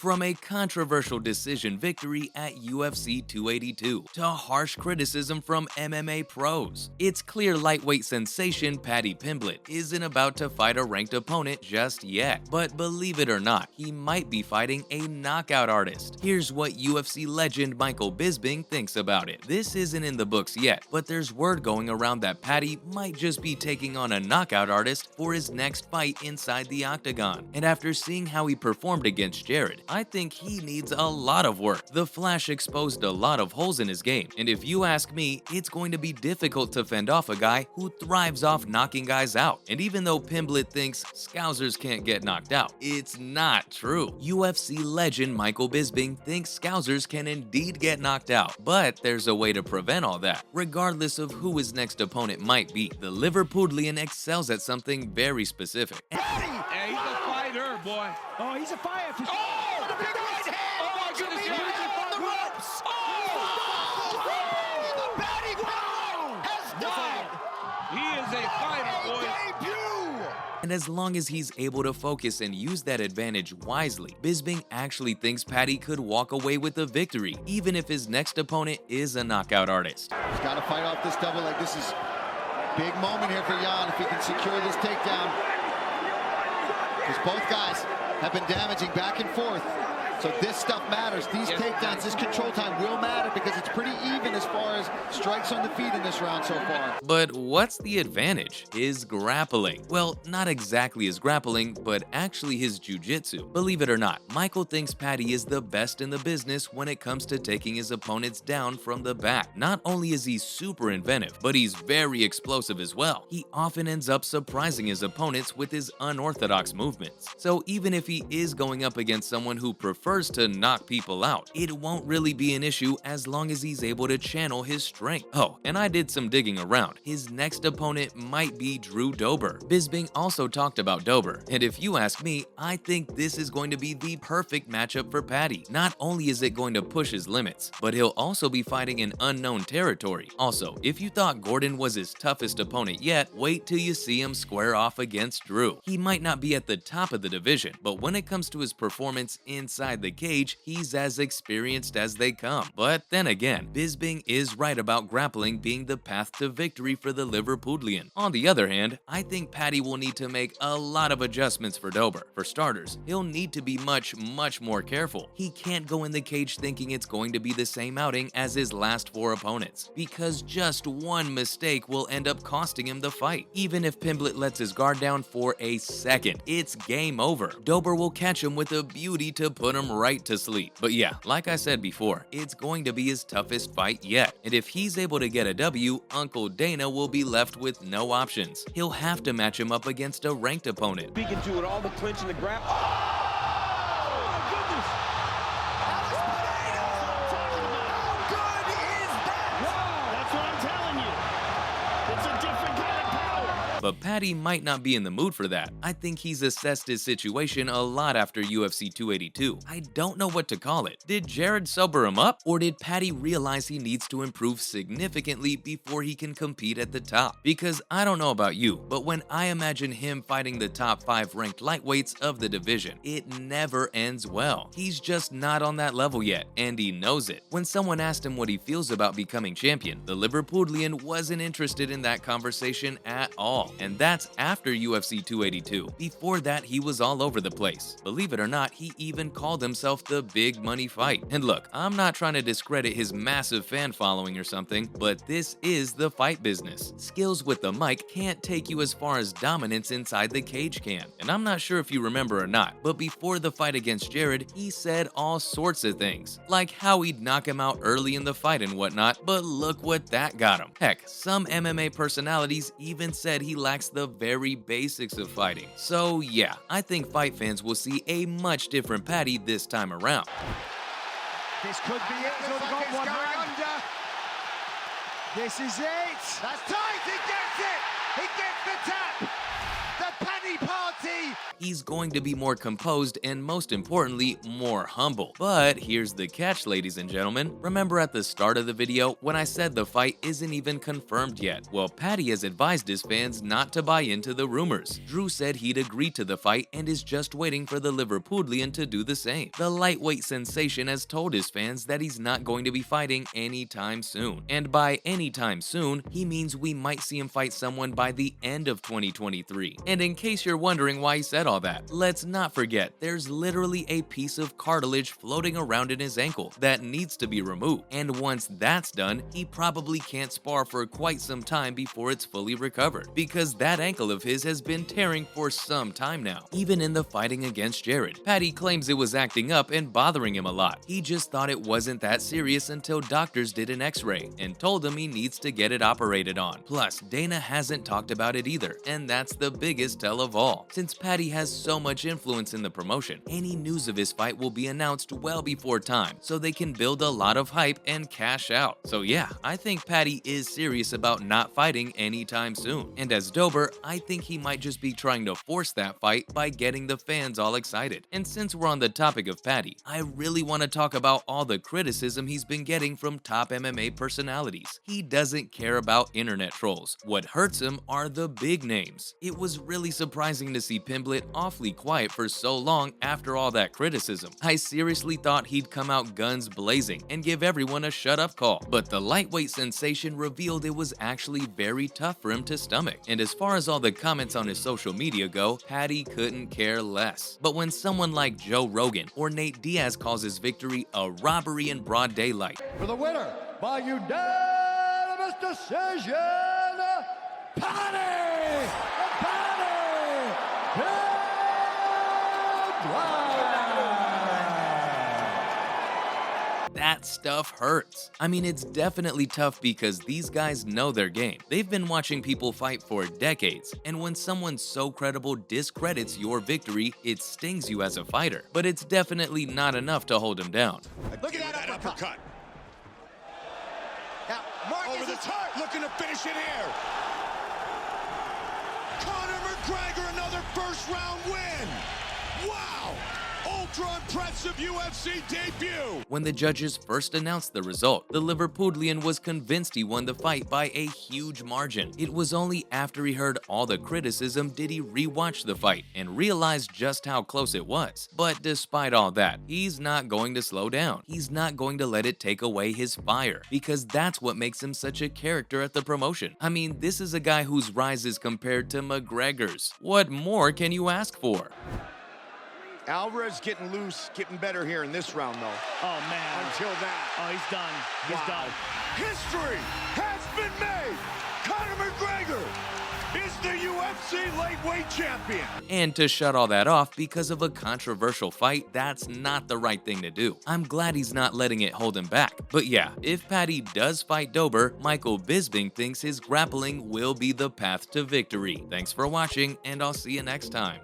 From a controversial decision victory at UFC 282 to harsh criticism from MMA pros, it's clear lightweight sensation Paddy Pimblett isn't about to fight a ranked opponent just yet. But believe it or not, he might be fighting a knockout artist. Here's what UFC legend Michael Bisping thinks about it. This isn't in the books yet, but there's word going around that Paddy might just be taking on a knockout artist for his next fight inside the octagon. And after seeing how he performed against Jared, I think he needs a lot of work. The Flash exposed a lot of holes in his game, and if you ask me, it's going to be difficult to fend off a guy who thrives off knocking guys out. And even though Pimblett thinks Scousers can't get knocked out, it's not true. UFC legend Michael Bisping thinks Scousers can indeed get knocked out, but there's a way to prevent all that. Regardless of who his next opponent might be, the Liverpudlian excels at something very specific. Hey, he's a fighter, boy. Oh, he's a fighter. Oh, the big right hand. Oh, my goodness. On the ropes. The Paddy Pimblett has died. He is a fighter, boy. Debut. And as long as he's able to focus and use that advantage wisely, Bisping actually thinks Paddy could walk away with the victory, even if his next opponent is a knockout artist. He's got to fight off this double leg. This is a big moment here for Jan if he can secure this takedown. Because both guys have been damaging back and forth. So this stuff matters. These takedowns, this control time will matter because it's pretty even as far as strikes on the feet in this round so far. But what's the advantage? His grappling. Well, not exactly his grappling, but actually his jiu-jitsu. Believe it or not, Michael thinks Paddy is the best in the business when it comes to taking his opponents down from the back. Not only is he super inventive, but he's very explosive as well. He often ends up surprising his opponents with his unorthodox movements. So even if he is going up against someone who prefers to knock people out, it won't really be an issue as long as he's able to channel his strength. Oh, and I did some digging around. His next opponent might be Drew Dober. Bisping also talked about Dober, and if you ask me, I think this is going to be the perfect matchup for Paddy. Not only is it going to push his limits, but he'll also be fighting in unknown territory. Also, if you thought Gordon was his toughest opponent yet, wait till you see him square off against Drew. He might not be at the top of the division, but when it comes to his performance inside the cage, he's as experienced as they come. But then again, Bisping is right about grappling being the path to victory for the Liverpudlian. On the other hand, I think Paddy will need to make a lot of adjustments for Dober. For starters, he'll need to be much more careful. He can't go in the cage thinking it's going to be the same outing as his last 4 opponents, because just one mistake will end up costing him the fight. Even if Pimblett lets his guard down for a second, it's game over. Dober will catch him with a beauty to put him right to sleep. But yeah, like I said before, it's going to be his toughest fight yet. And if he's able to get a W, Uncle Dana will be left with no options. He'll have to match him up against a ranked opponent. Speaking to it, all the clinch and the grab. But Paddy might not be in the mood for that. I think he's assessed his situation a lot after UFC 282. I don't know what to call it. Did Jared sober him up? Or did Paddy realize he needs to improve significantly before he can compete at the top? Because I don't know about you, but when I imagine him fighting the top 5 ranked lightweights of the division, it never ends well. He's just not on that level yet, and he knows it. When someone asked him what he feels about becoming champion, the Liverpudlian wasn't interested in that conversation at all. And that's after UFC 282. Before that, he was all over the place. Believe it or not, he even called himself the Big Money Fight. And look, I'm not trying to discredit his massive fan following or something, but this is the fight business. Skills with the mic can't take you as far as dominance inside the cage can. And I'm not sure if you remember or not, but before the fight against Jared, he said all sorts of things, like how he'd knock him out early in the fight and whatnot, but look what that got him. Heck, some MMA personalities even said he lacks the very basics of fighting. So yeah, I think fight fans will see a much different Paddy this time around. This could be it. So they've got one round. This is it. That's tight. He gets it. He gets the tap. The Paddy party He's going to be more composed and, most importantly, more humble. But here's the catch, ladies and gentlemen. Remember at the start of the video when I said the fight isn't even confirmed yet? Well, Paddy has advised his fans not to buy into the rumors. Drew said he'd agreed to the fight and is just waiting for the Liverpudlian to do the same. The lightweight sensation has told his fans that he's not going to be fighting anytime soon. And by anytime soon, he means we might see him fight someone by the end of 2023. And in case you're wondering why he said all that, let's not forget there's literally a piece of cartilage floating around in his ankle that needs to be removed. And once that's done, he probably can't spar for quite some time before it's fully recovered, because that ankle of his has been tearing for some time now. Even in the fighting against Jared, Paddy claims it was acting up and bothering him a lot. He just thought it wasn't that serious until doctors did an x-ray and told him he needs to get it operated on. Plus, Dana hasn't talked about it either, and that's the biggest tell of all. Since Paddy has so much influence in the promotion, any news of his fight will be announced well before time, so they can build a lot of hype and cash out. So yeah, I think Paddy is serious about not fighting anytime soon. And as Dober, I think he might just be trying to force that fight by getting the fans all excited. And since we're on the topic of Paddy, I really want to talk about all the criticism he's been getting from top MMA personalities. He doesn't care about internet trolls. What hurts him are the big names. It was really surprising to see Pimblett awfully quiet for so long after all that criticism. I seriously thought he'd come out guns blazing and give everyone a shut-up call, but the lightweight sensation revealed it was actually very tough for him to stomach. And as far as all the comments on his social media go, Paddy couldn't care less. But when someone like Joe Rogan or Nate Diaz calls his victory a robbery in broad daylight, For the winner, by unanimous decision, Paddy that stuff hurts. I mean, it's definitely tough because these guys know their game. They've been watching people fight for decades, and when someone so credible discredits your victory, it stings you as a fighter. But it's definitely not enough to hold him down. Look at that uppercut. Now, Marcus Over the top, looking to finish it here. Conor McGregor, another first-round win. Wow! Ultra-impressive UFC debut! When the judges first announced the result, the Liverpudlian was convinced he won the fight by a huge margin. It was only after he heard all the criticism did he rewatch the fight and realize just how close it was. But despite all that, he's not going to slow down. He's not going to let it take away his fire, because that's what makes him such a character at the promotion. I mean, this is a guy whose rise is compared to McGregor's. What more can you ask for? Alvarez getting loose, getting better here in this round, though. Oh, man. Until that. Oh, he's done. He's Wow. done. History has been made! Conor McGregor is the UFC lightweight champion! And to shut all that off because of a controversial fight, that's not the right thing to do. I'm glad he's not letting it hold him back. But yeah, if Paddy does fight Dober, Michael Bisping thinks his grappling will be the path to victory. Thanks for watching, and I'll see you next time.